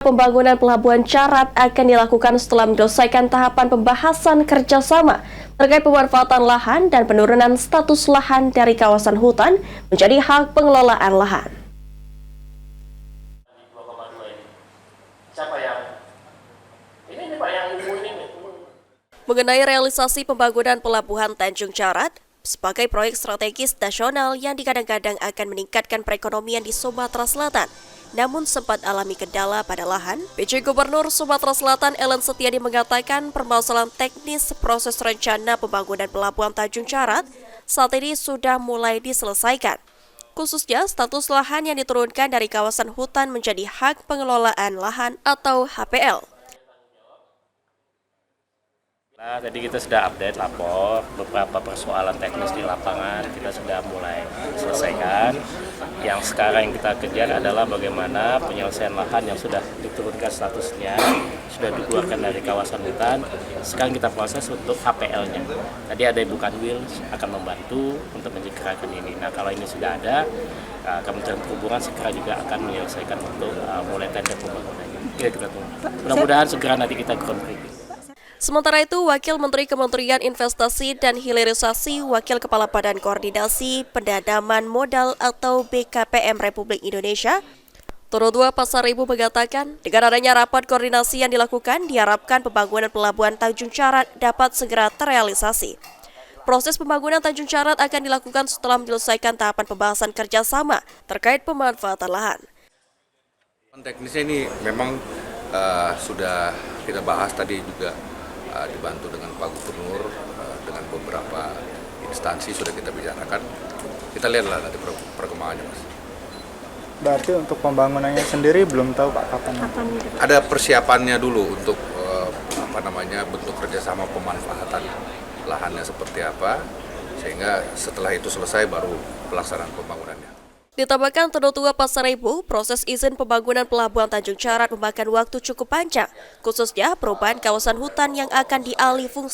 Pembangunan Pelabuhan Carat akan dilakukan setelah menyelesaikan tahapan pembahasan kerjasama terkait pemanfaatan lahan dan penurunan status lahan dari kawasan hutan menjadi hak pengelolaan lahan. Mengenai realisasi pembangunan Pelabuhan Tanjung Carat sebagai proyek strategis nasional yang digadang-gadang akan meningkatkan perekonomian di Sumatera Selatan, namun sempat alami kendala pada lahan, PJ Gubernur Sumatera Selatan Ellen Setiadi mengatakan permasalahan teknis proses rencana pembangunan Pelabuhan Tanjung Carat saat ini sudah mulai diselesaikan. Khususnya status lahan yang diturunkan dari kawasan hutan menjadi hak pengelolaan lahan atau HPL. Jadi kita sudah update lapor, beberapa persoalan teknis di lapangan kita sudah mulai selesaikan. Yang sekarang yang kita kejar adalah bagaimana penyelesaian lahan yang sudah diturunkan statusnya, sudah dikeluarkan dari kawasan hutan. Sekarang kita proses untuk HPL-nya. Tadi ada Ibu Kanwil akan membantu untuk menyegerakan ini. Nah kalau ini sudah ada, Kementerian Perhubungan segera juga akan menyelesaikan untuk mulai tender pembangunannya. Kita tunggu. Mudah-mudahan segera nanti kita groundbreaking. Sementara itu, Wakil Menteri Kementerian Investasi dan Hilirisasi Wakil Kepala Badan Koordinasi Pendanaan Modal atau BKPM Republik Indonesia, Turut Pasaribu mengatakan, dengan adanya rapat koordinasi yang dilakukan, diharapkan pembangunan Pelabuhan Tanjung Carat dapat segera terrealisasi. Proses pembangunan Tanjung Carat akan dilakukan setelah menyelesaikan tahapan pembahasan kerjasama terkait pemanfaatan lahan. Teknisnya ini memang sudah kita bahas tadi juga. Dibantu dengan Pak Gubernur, dengan beberapa instansi sudah kita bicarakan. Kita lihatlah nanti perkembangannya, Mas. Berarti untuk pembangunannya sendiri belum tahu Pak kapan? Ada persiapannya dulu untuk bentuk kerjasama pemanfaatan lahannya seperti apa, sehingga setelah itu selesai baru pelaksanaan pembangunannya. Ditambahkan Turut Pasaribu, proses izin pembangunan Pelabuhan Tanjung Carat memakan waktu cukup panjang, khususnya perubahan kawasan hutan yang akan dialih fungsi.